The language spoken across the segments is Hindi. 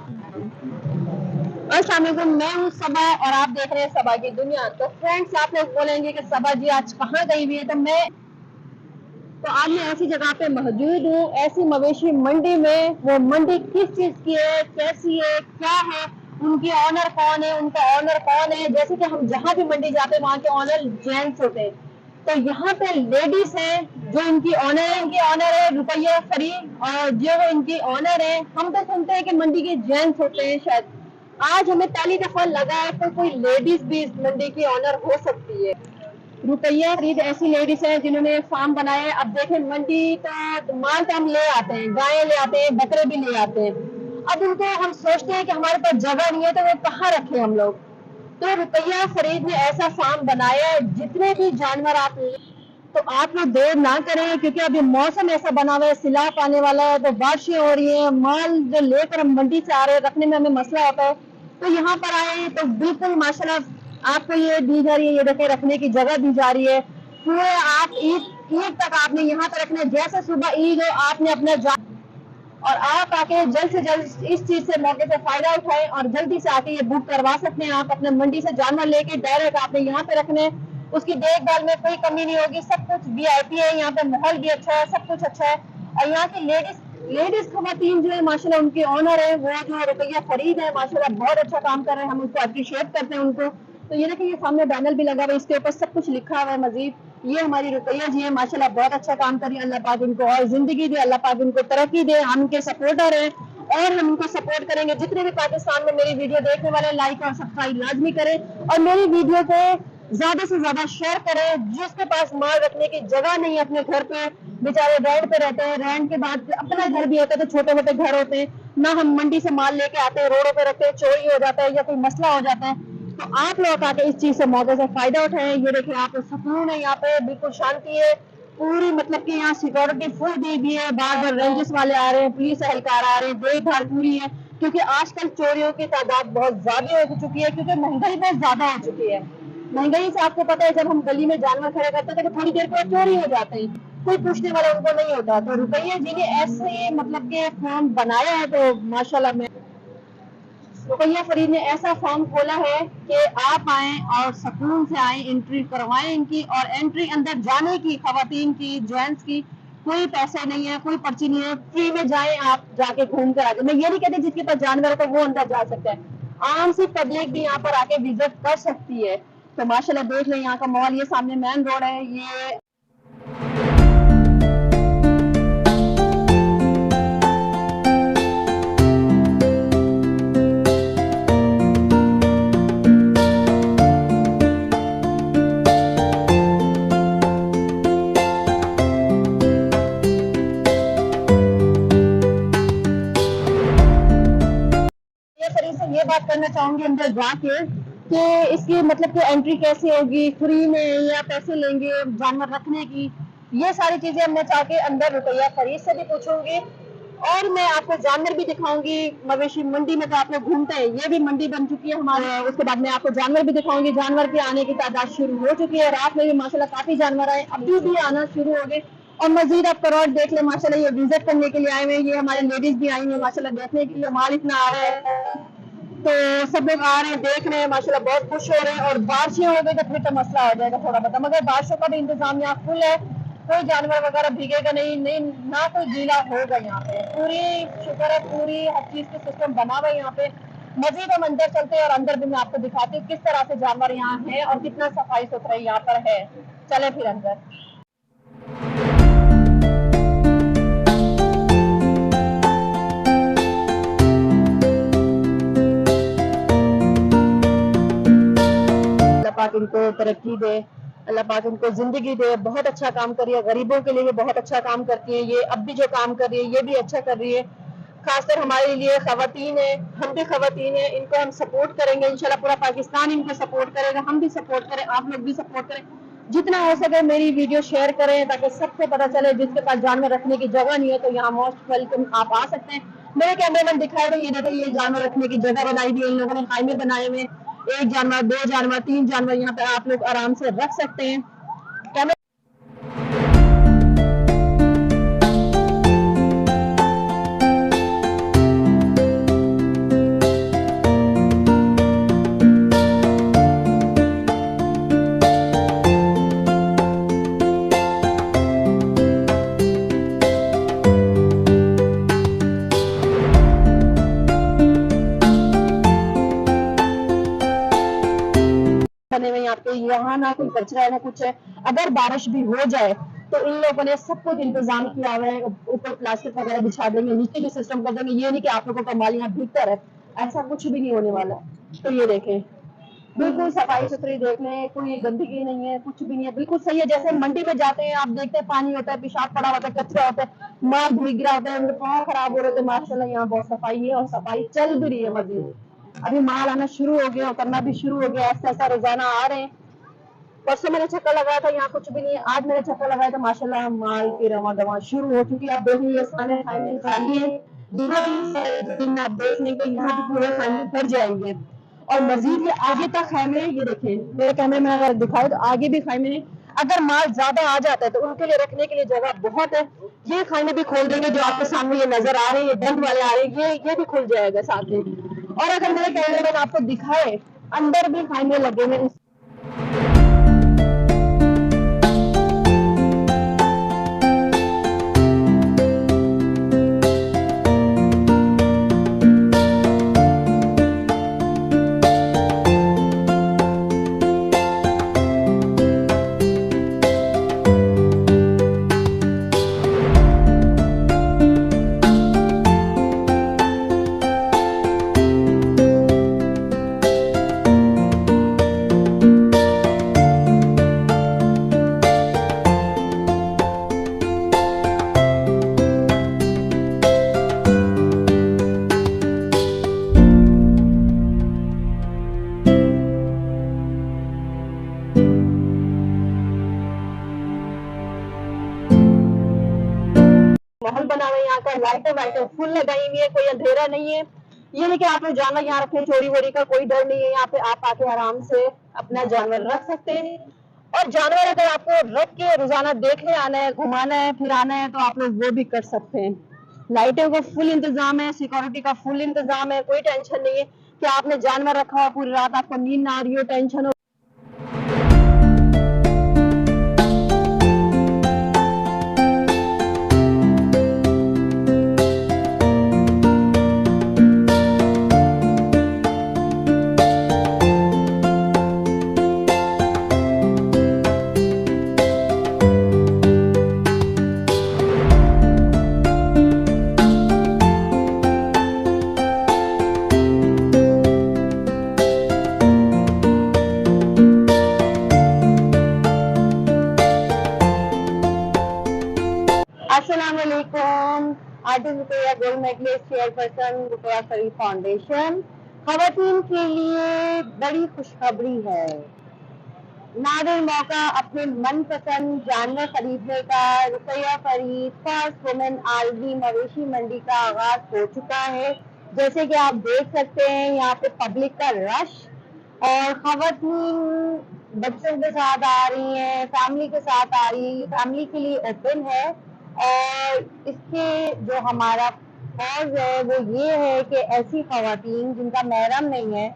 अस्सलाम वालेकुम, मैं हूँ सबा और आप देख रहे हैं सबा की दुनिया। तो फ्रेंड्स, आप लोग बोलेंगे कि सबा जी आज कहाँ गई हुई है, तो आज मैं ऐसी जगह पे मौजूद हूँ, ऐसी मवेशी मंडी में। वो मंडी किस चीज की है, कैसी है, क्या है, उनकी ऑनर कौन है, उनका ऑनर कौन है। जैसे कि हम जहाँ भी मंडी जाते हैं वहाँ के ऑनर जेंट्स होते हैं, तो यहाँ पे लेडीज है जो इनकी ऑनर है। इनकी ऑनर है रुपया फरीद, और जो वो इनकी ऑनर है, हम तो सुनते हैं कि मंडी के जेंट्स होते हैं शायद। आज हमें पहली दफा लगा है तो कोई लेडीज भी इस मंडी की ऑनर हो सकती है। रुपया फरीद ऐसी लेडीज है जिन्होंने फार्म बनाया है। अब देखें, मंडी का माल तो हम ले आते हैं, गायें ले आते हैं, बकरे भी ले आते हैं। अब उनको हम सोचते हैं कि हमारे पास जगह नहीं है तो वो कहाँ रखे हम लोग। तो रुपया फरीद ने ऐसा फार्म बनाया है, जितने भी जानवर आप तो आप लोग देर ना करें, क्योंकि अभी मौसम ऐसा बना हुआ है, सिलाप आने वाला है, तो बारिशें हो रही है, माल जो लेकर हम मंडी से आ रहे हैं रखने में हमें मसला होता है। तो यहाँ पर आए तो बिल्कुल माशाल्लाह आपको ये दी जा रही है, ये देखे रखने की जगह दी जा रही है। पूरे आप ईद ईद तक आपने यहाँ पर रखना है। जैसे सुबह ईद हो आपने अपने और आप आके जल्द से जल्द इस चीज से मौके से फायदा उठाएं और जल्दी से आके ये बुक करवा सकते हैं। आप अपने मंडी से जानवर लेके डायरेक्ट आपने यहाँ पे रखने, उसकी देखभाल में कोई कमी नहीं होगी। सब कुछ वीआईपी है, यहाँ पे माहौल भी अच्छा है, सब कुछ अच्छा है। और यहाँ की लेडीज खवातीन जो है माशाल्लाह, उनके ऑनर है वो जो रुपया फरीद है, माशाल्लाह बहुत अच्छा काम कर रहे हैं, हम उसको अप्रिशिएट करते हैं उनको। तो ये देखिए, ये सामने बैनर भी लगा हुआ है, इसके ऊपर सब कुछ लिखा हुआ है मजीद। ये हमारी रुपया जी है, माशाल्लाह बहुत अच्छा काम कर रही है। अल्लाह पाक इनको और जिंदगी दे, अल्लाह पाक इनको तरक्की दे। हम उनके सपोर्टर हैं और हम उनको सपोर्ट करेंगे। जितने भी पाकिस्तान में मेरी वीडियो देखने वाले, लाइक और सब्सक्राइब लाजमी करें और मेरी वीडियो को ज्यादा से ज्यादा शेयर करें। जिसके पास माल रखने की जगह नहीं है अपने घर पे, बेचारे रेंट पे रहते हैं, रेंट के बाद अपना घर भी होता है, तो छोटे मोटे घर होते हैं ना, हम मंडी से माल लेके आते हैं, रोडों पे रखते हैं, चोरी हो जाता है या कोई मसला हो जाता है। तो आप लोग आके इस चीज से मौके से फायदा उठाएं। ये देखिए, आप सुकून है, यहाँ पे बिल्कुल शांति है पूरी, मतलब कि यहाँ सिक्योरिटी फुल दी हुई है। बार बार रेंजर्स वाले आ रहे हैं, पुलिस एहलकार आ रहे हैं, देखभाल पूरी है। क्योंकि आजकल चोरियों की तादाद बहुत ज्यादा हो चुकी है, क्योंकि महंगाई बहुत ज्यादा हो चुकी है। महंगाई से आपको पता है, जब हम गली में जानवर खड़े करते थे तो थोड़ी देर बाद चोरी हो जाते हैं, कोई पूछने वाला उनको नहीं होता। तो रुपया जी ने ऐसे मतलब के फॉर्म बनाया है, तो माशाल्लाह में रुपया फरीद ने ऐसा फॉर्म खोला है कि आप आए और सुकून से आए, एंट्री करवाएं इनकी। और एंट्री अंदर जाने की, खवातीन की, जेंट्स की, कोई पैसे नहीं है, कोई पर्ची नहीं है, फ्री में जाए, आप जाके घूम कर आ जाए। मैं ये नहीं कहती जिसके पास जानवर है तो वो अंदर जा सकता है, आम सी पब्लिक भी यहाँ पर आके विजिट कर सकती है। तो माशाल्लाह देख लें यहाँ का माहौल। ये सामने मेन रोड है, ये ये बात करना चाहूंगी अंदर जाके कि इसकी मतलब कि एंट्री कैसे होगी, फ्री में या पैसे लेंगे जानवर रखने की। ये सारी चीजें हमने चाह के अंदर रुपया फरीद से भी पूछूंगी। और मैं आपको जानवर भी दिखाऊंगी। मवेशी मंडी में तो आप लोग घूमते हैं, ये भी मंडी बन चुकी है हमारे। उसके बाद मैं आपको जानवर भी दिखाऊंगी। जानवर के आने की तादाद शुरू हो चुकी है, रात में भी माशाल्लाह काफी जानवर आए, अभी भी आना शुरू हो गए। और मजीद आप करोड़ देख ले, माशाल्लाह ये विजिट करने के लिए आए हुए हैं। ये हमारे लेडीज भी आई हैं माशाल्लाह देखने के लिए, माल इतना आ रहा है तो सब लोग आ रहे हैं, देख रहे हैं, माशाल्लाह बहुत खुश हो रहे हैं। और बारिशें हो गई तो फिर तो मसला हो जाएगा थोड़ा बहुत, मगर बारिशों का भी इंतजाम यहाँ फुल है। कोई जानवर वगैरह भीगेगा नहीं, ना कोई गीला होगा यहाँ पे। पूरी शुक्र है, पूरी हर चीज के सिस्टम बना हुआ है यहाँ पे। मजीद हम अंदर चलते हैं और अंदर भी मैं आपको दिखाती हूँ किस तरह से जानवर यहाँ है और कितना सफाई सुथराई यहाँ पर है। चले फिर अंदर। अल्लाह पाक इनको तरक्की दे, अल्लाह पाक इनको जिंदगी दे। बहुत अच्छा काम कर रही है, गरीबों के लिए बहुत अच्छा काम करती है ये। अब भी जो काम कर रही है ये भी अच्छा कर रही है। खासकर हमारे लिए खवातीन है, हम भी खवातीन है, इनको हम सपोर्ट करेंगे इंशाल्लाह। पूरा पाकिस्तान इनको सपोर्ट करेगा, हम भी सपोर्ट करें, आप लोग भी सपोर्ट करें। जितना हो सके मेरी वीडियो शेयर करें ताकि सबको पता चले। जिसके पास जानवर रखने की जगह नहीं है तो यहाँ मोस्ट वेलकम, आप आ सकते हैं। मेरे कैमरामैन दिखाए हुए, ये देखो, ये जानवर रखने की जगह बनाई हुई है इन लोगों ने, खाइमे बनाए हुए। एक जानवर, दो जानवर, तीन जानवर यहाँ पे आप लोग आराम से रख सकते हैं। कैमरा बने हुए हैं यहाँ पे, यहाँ ना कोई कचरा है ना कुछ है। अगर बारिश भी हो जाए तो इन लोगों ने सब कुछ इंतजाम किया हुआ है, ऊपर प्लास्टिक वगैरह बिछा देंगे, नीचे भी सिस्टम कर देंगे। ये नहीं कि आप लोगों का माल यहाँ भीगता है, ऐसा कुछ भी नहीं होने वाला। तो ये देखें, बिल्कुल सफाई सुथरी देखने, कोई गंदगी नहीं है, कुछ भी नहीं है, बिल्कुल सही है। जैसे मंडी में जाते हैं आप देखते हैं पानी होता है, पेशाब पड़ा होता है, कचरा होता है, माल भीग रहा होता है, उनके पाँव खराब हो रहे थे। माशाल्लाह यहाँ बहुत सफाई है और सफाई चल भी रही है मजीद। अभी माल आना शुरू हो गया, करना भी शुरू हो गया, ऐसा ऐसा रोजाना आ रहे हैं। परसों मैंने चक्कर लगाया था, यहाँ कुछ भी नहीं है। आज मैंने चक्कर लगाया था, माशाल्लाह माल की रवा दवा शुरू हो चुकी है। आप देखिए खाने खाने खाली है, दिन आप देख लेंगे यहाँ भी पूरे खाने भर जाएंगे। और मजीद ये आगे तक खैमे, ये देखें मेरे कैमरे में अगर दिखाए तो आगे भी खैमे। अगर माल ज्यादा आ जाता है तो उनके लिए रखने के लिए जगह बहुत है। ये खाने भी खोल देंगे जो आपके सामने ये नजर आ रहे हैं, बंद वाले आ रहे हैं, ये भी खुल जाएगा साथ में। और अगर मेरे कैमरे में आपको दिखाए, अंदर भी खाने लगे हैं। माहौल बना हुआ है यहाँ का, लाइटें वाइटें फुल लगाई हुई है, कोई अंधेरा नहीं है। ये नहीं कि आप लोग जानवर यहाँ रखें, चोरी वोरी का कोई डर नहीं है। यहाँ पे आप आके आराम से अपना जानवर रख सकते हैं। और जानवर अगर आपको रख के रोजाना देखने आना है, घुमाना है, फिराना है, तो आप लोग वो भी कर सकते हैं। लाइटों का फुल इंतजाम है, सिक्योरिटी का फुल इंतजाम है, कोई टेंशन नहीं है कि आपने जानवर रखा हो पूरी रात आपको नींद ना आ रही हो, टेंशन हो। अस्सलामुअलैकुम। आर्टिस्ट रुपया गोल्ड मेडलिस्ट, चेयरपर्सन रुपया फरीद फाउंडेशन। खवातीन के लिए बड़ी खुशखबरी है। नादिर मौका अपने मनपसंद जानवर खरीदने का। रुपया फरीद फर्स्ट वुमेन आरवी मवेशी मंडी का आगाज हो चुका है। जैसे कि आप देख सकते हैं यहाँ पे पब्लिक का रश, और खवातीन बच्चों के साथ आ रही हैं, फैमिली के साथ आ रही है। फैमिली के लिए ओपन है। और इसके जो हमारा कॉज है वो ये है कि ऐसी खवातीन जिनका महरम नहीं है,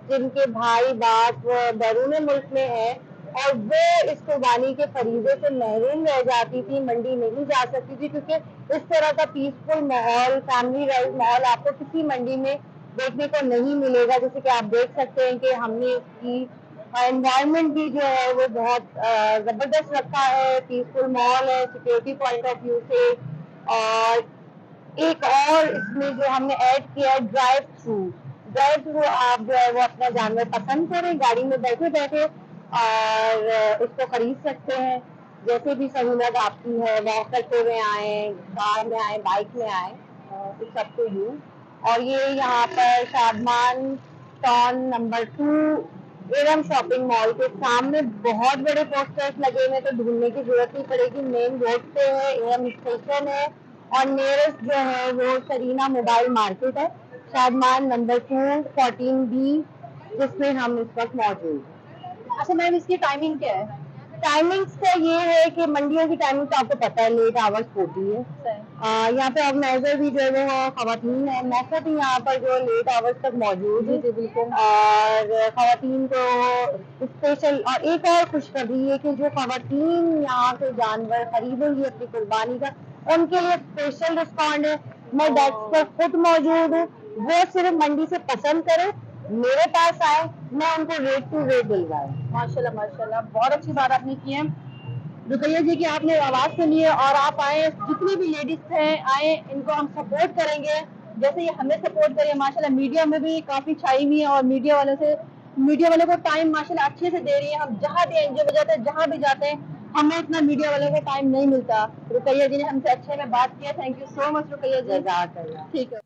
जिनके भाई बाप बैरून मुल्क में है, और वो इस कुर्बानी के फरीजे से महरूम रह जाती थी, मंडी नहीं जा सकती थी, क्योंकि इस तरह का पीसफुल माहौल, फैमिली राइज माहौल आपको किसी मंडी में देखने को नहीं मिलेगा। जैसे कि आप देख सकते हैं कि हमने इसकी एनवायरनमेंट भी जो है वो बहुत जबरदस्त रखा है, पीसफुल माहौल है सिक्योरिटी पॉइंट ऑफ व्यू से। और एक और इसमें जो हमने ऐड किया है ड्राइव थ्रू। ड्राइव थ्रू आप जो है वो अपना जानवर पसंद करें, गाड़ी में बैठे बैठे और इसको खरीद सकते हैं। जैसे भी सहूलत आपकी है, वॉक करते हुए आए, कार में आए, बाइक में आए, इट्स अप टू यू। और ये यहाँ पर Shadman town number 2 Eram shopping mall के सामने बहुत बड़े पोस्टर्स लगे हुए, तो ढूंढने की जरूरत नहीं पड़ेगी। मेन रोड पे है, एरम स्टेशन है, और नियरेस्ट जो है वो सरीना मोबाइल मार्केट है, शादमान नंबर 214B, जिसमें हम इस वक्त मौजूद हैं। अच्छा मैम, इसकी टाइमिंग क्या है? टाइमिंग्स का ये है कि मंडियों की टाइमिंग तो आपको पता है, लेट आवर्स होती है। यहाँ पे ऑर्गेनाइजर भी जो है वो खवातीन है, मैं भी यहाँ पर जो लेट आवर्स तक मौजूद है। जी बिल्कुल। और खवातीन को स्पेशल, और एक और खुशखबरी है कि जो खवातीन यहाँ से जानवर खरीदेंगी अपनी कुर्बानी का, उनके लिए स्पेशल डिस्काउंट है। मैं डेस्क पर खुद मौजूद हूँ, वो सिर्फ मंडी से पसंद करें, मेरे पास आए, मैं उनको रेट टू रेट दिलवाए। माशाल्लाह माशाल्लाह, बहुत अच्छी बात आपने की है रुकैया जी की, आपने आवाज सुनी है और आप आए, जितनी भी लेडीज हैं आए, इनको हम सपोर्ट करेंगे जैसे ये हमें सपोर्ट करिए। माशाल्लाह मीडिया में भी काफी छाई हुई है और मीडिया वालों को टाइम माशाल्लाह अच्छे से दे रही है। हम जहाँ भी एनजीओ में जाते हैं, जहाँ भी जाते हैं, हमें इतना मीडिया वालों को टाइम नहीं मिलता। रुकैया जी ने हमसे अच्छे में बात किया, thank you so much Rukaiya ji. जज़ाकल्लाह। ठीक है।